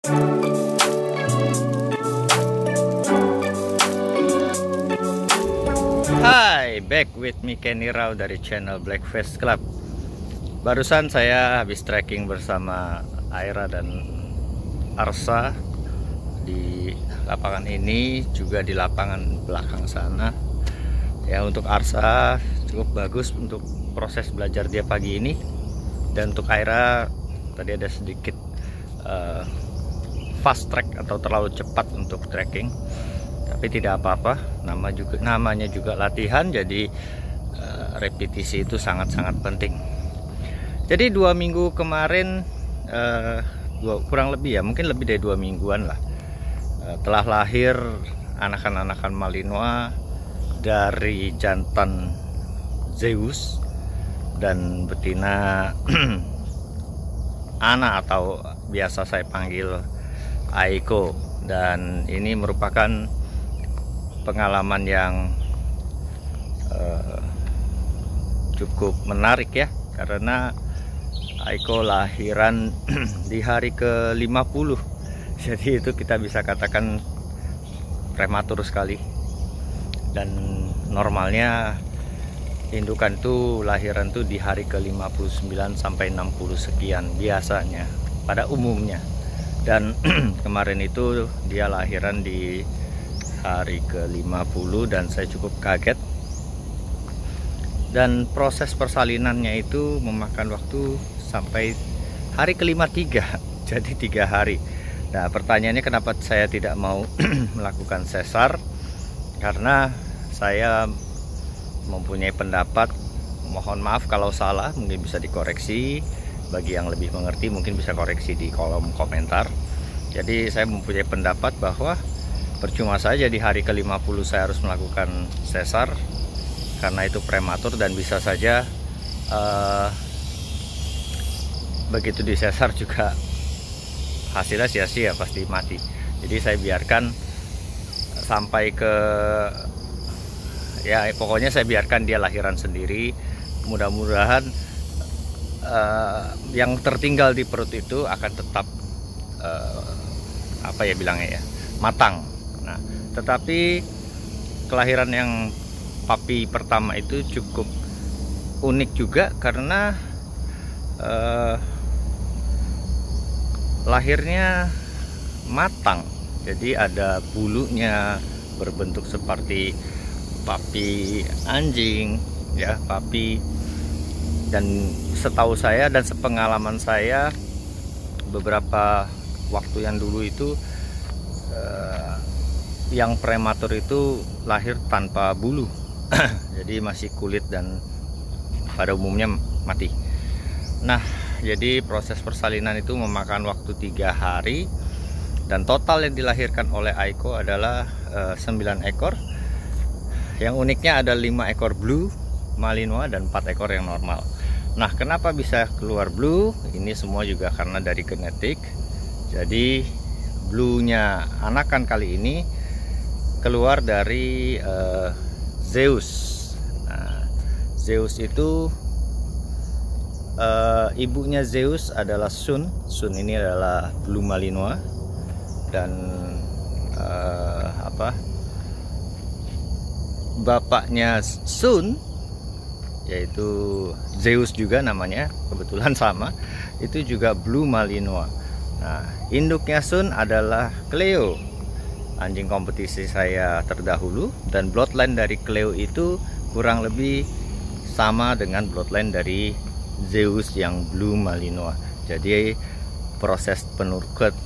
Hai, back with me Kenny Rao dari channel Blackface Club. Barusan saya habis trekking bersama Aira dan Arsa di lapangan ini, juga di lapangan belakang sana. Ya, untuk Arsa cukup bagus untuk proses belajar dia pagi ini, dan untuk Aira tadi ada sedikit fast track atau terlalu cepat untuk trekking. Tapi tidak apa-apa, namanya juga latihan, jadi repetisi itu sangat-sangat penting. Jadi 2 minggu kemarin, kurang lebih ya, mungkin lebih dari 2 mingguan lah, telah lahir anakan-anakan Malinois dari jantan Zeus dan betina Ana, atau biasa saya panggil Aiko. Dan ini merupakan pengalaman yang cukup menarik ya, karena Aiko lahiran di hari ke-50. Jadi itu kita bisa katakan prematur sekali. Dan normalnya indukan tuh lahiran tuh di hari ke-59 sampai 60 sekian biasanya pada umumnya. Dan kemarin itu dia lahiran di hari ke-50 dan saya cukup kaget. Dan proses persalinannya itu memakan waktu sampai hari ke-53, jadi 3 hari. Nah, pertanyaannya kenapa saya tidak mau melakukan sesar? Karena saya mempunyai pendapat, mohon maaf kalau salah, mungkin bisa dikoreksi. Bagi yang lebih mengerti mungkin bisa koreksi di kolom komentar. Jadi saya mempunyai pendapat bahwa percuma saja di hari ke-50 saya harus melakukan sesar, karena itu prematur dan bisa saja begitu disesar juga hasilnya sia-sia, pasti mati. Jadi saya biarkan sampai ke, ya pokoknya saya biarkan dia lahiran sendiri. Mudah-mudahan yang tertinggal di perut itu akan tetap apa ya bilangnya ya, matang. Nah, tetapi kelahiran yang papi pertama itu cukup unik juga, karena lahirnya matang. Jadi ada bulunya berbentuk seperti papi anjing ya, papi. Dan setahu saya dan sepengalaman saya beberapa waktu yang dulu itu, yang prematur itu lahir tanpa bulu. Jadi masih kulit dan pada umumnya mati. Nah, jadi proses persalinan itu memakan waktu 3 hari, dan total yang dilahirkan oleh Aiko adalah 9 ekor. Yang uniknya ada 5 ekor blue Malinois dan 4 ekor yang normal. Nah, kenapa bisa keluar blue? Ini semua juga karena dari genetik. Jadi blue-nya anakan kali ini keluar dari Zeus. Nah, Zeus itu ibunya Zeus adalah Sun. Sun ini adalah blue Malinois, dan bapaknya Sun, yaitu Zeus juga namanya, kebetulan sama, itu juga blue Malinois. Nah, induknya Sun adalah Cleo, anjing kompetisi saya terdahulu, dan bloodline dari Cleo itu kurang lebih sama dengan bloodline dari Zeus yang blue Malinois. Jadi proses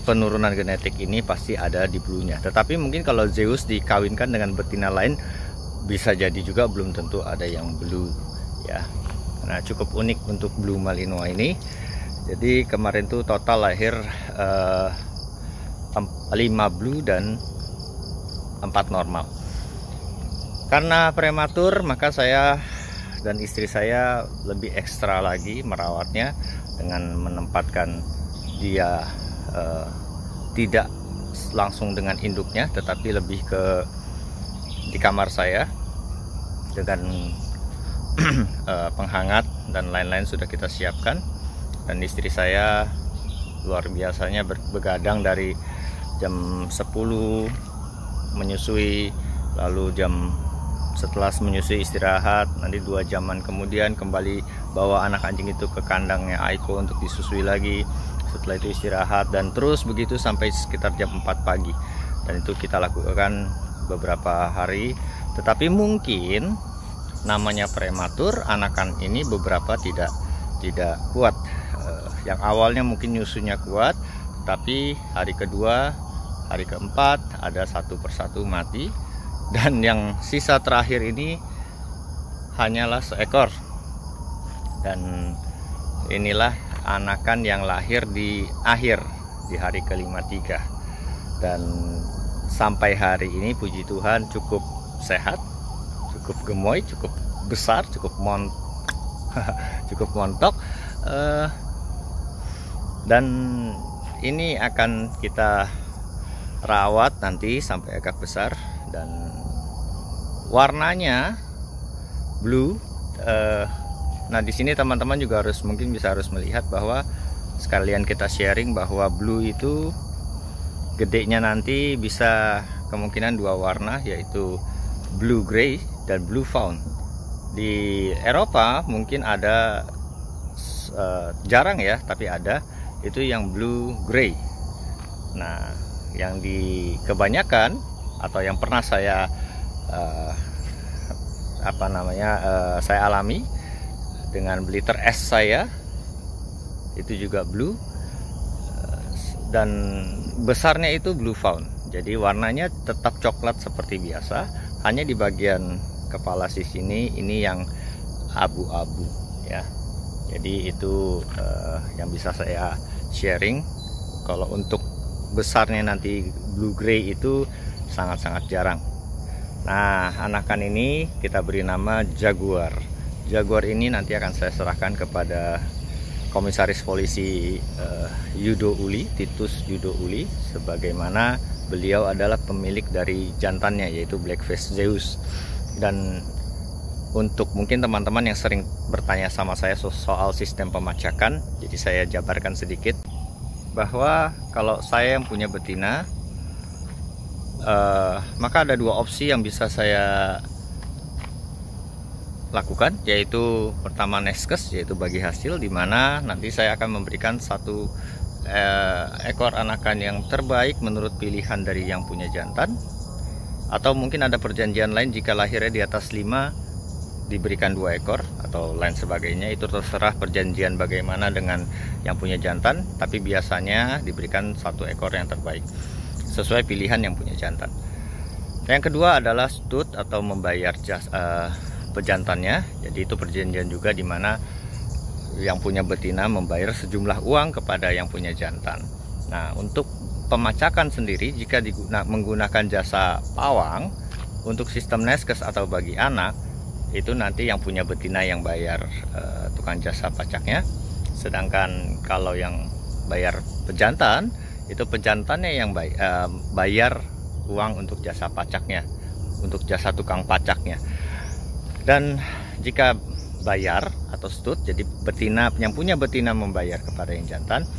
penurunan genetik ini pasti ada di blue-nya. Tetapi mungkin kalau Zeus dikawinkan dengan betina lain, bisa jadi juga belum tentu ada yang blue ya. Nah, cukup unik untuk blue Malinois ini. Jadi kemarin tuh total lahir 5 blue dan 4 normal. Karena prematur, maka saya dan istri saya lebih ekstra lagi merawatnya dengan menempatkan dia tidak langsung dengan induknya, tetapi lebih ke di kamar saya dengan penghangat dan lain-lain sudah kita siapkan. Dan istri saya luar biasanya, begadang dari jam 10 menyusui, lalu setelah menyusui istirahat, nanti 2 jaman kemudian kembali bawa anak anjing itu ke kandangnya Aiko untuk disusui lagi. Setelah itu istirahat, dan terus begitu sampai sekitar jam 4 pagi. Dan itu kita lakukan beberapa hari. Tetapi mungkin namanya prematur, anakan ini beberapa tidak kuat. Yang awalnya mungkin nyusunya kuat, tapi hari kedua, hari keempat ada satu persatu mati. Dan yang sisa terakhir ini hanyalah seekor. Dan inilah anakan yang lahir di hari ke-53. Dan sampai hari ini puji Tuhan cukup sehat, cukup gemoy, cukup besar, cukup montok. Dan ini akan kita rawat nanti sampai agak besar. Dan warnanya blue. Nah, di sini teman-teman juga harus melihat bahwa sekalian kita sharing bahwa blue itu gedenya nanti bisa kemungkinan 2 warna, yaitu blue gray dan blue fawn. Di Eropa mungkin ada, jarang ya, tapi ada, itu yang blue gray. Nah, yang di kebanyakan atau yang pernah saya saya alami dengan blitter S saya, itu juga blue, dan besarnya itu blue fawn. Jadi warnanya tetap coklat seperti biasa, hanya di bagian kepala sini ini yang abu-abu ya. Jadi itu yang bisa saya sharing. Kalau untuk besarnya nanti blue gray itu sangat-sangat jarang. Nah, anakan ini kita beri nama Jaguar. Jaguar ini nanti akan saya serahkan kepada Komisaris Polisi Yudo Uli, Titus Yudo Uli, sebagaimana beliau adalah pemilik dari jantannya, yaitu Blackface Zeus. Dan untuk mungkin teman-teman yang sering bertanya sama saya soal sistem pemacakan, jadi saya jabarkan sedikit bahwa kalau saya yang punya betina, maka ada 2 opsi yang bisa saya lakukan, yaitu pertama neskes, yaitu bagi hasil, dimana nanti saya akan memberikan 1 ekor anakan yang terbaik menurut pilihan dari yang punya jantan, atau mungkin ada perjanjian lain jika lahirnya di atas 5 diberikan 2 ekor atau lain sebagainya. Itu terserah perjanjian bagaimana dengan yang punya jantan, tapi biasanya diberikan 1 ekor yang terbaik sesuai pilihan yang punya jantan. Yang kedua adalah stud atau membayar pejantannya. Jadi itu perjanjian juga, dimana yang punya betina membayar sejumlah uang kepada yang punya jantan. Nah, untuk pemacakan sendiri, jika menggunakan jasa pawang untuk sistem neskes atau bagi anak, itu nanti yang punya betina yang bayar tukang jasa pacaknya. Sedangkan kalau yang bayar pejantan, itu pejantannya yang bayar uang untuk jasa pacaknya, untuk jasa tukang pacaknya. Dan jika bayar atau stud, jadi betina yang punya betina membayar kepada yang jantan,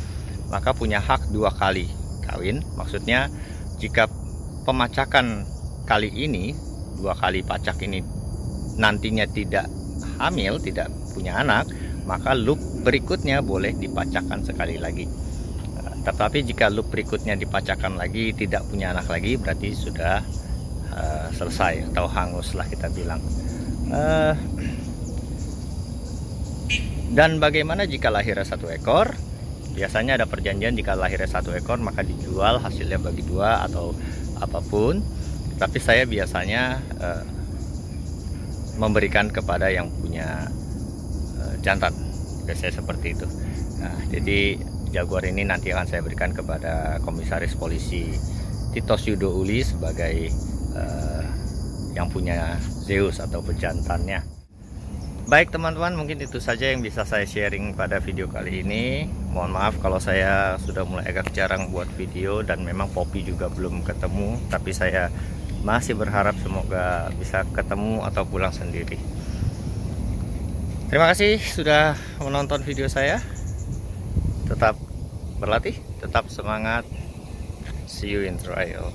maka punya hak 2 kali kawin. Maksudnya jika pemacakan kali ini, 2 kali pacak ini nantinya tidak hamil, tidak punya anak, maka loop berikutnya boleh dipacakkan sekali lagi. Tetapi jika loop berikutnya dipacakkan lagi tidak punya anak lagi, berarti sudah selesai atau hangus lah kita bilang. Dan bagaimana jika lahirnya 1 ekor? Biasanya ada perjanjian, jika lahirnya 1 ekor maka dijual, hasilnya bagi 2 atau apapun. Tapi saya biasanya memberikan kepada yang punya jantan, biasanya seperti itu. Nah, jadi Jaguar ini nanti akan saya berikan kepada Komisaris Polisi Titus Yudo Uli sebagai yang punya Zeus atau pejantannya. Baik teman-teman, mungkin itu saja yang bisa saya sharing pada video kali ini. Mohon maaf kalau saya sudah mulai agak jarang buat video, dan memang Poppy juga belum ketemu, tapi saya masih berharap semoga bisa ketemu atau pulang sendiri. Terima kasih sudah menonton video saya. Tetap berlatih, tetap semangat. See you in trial.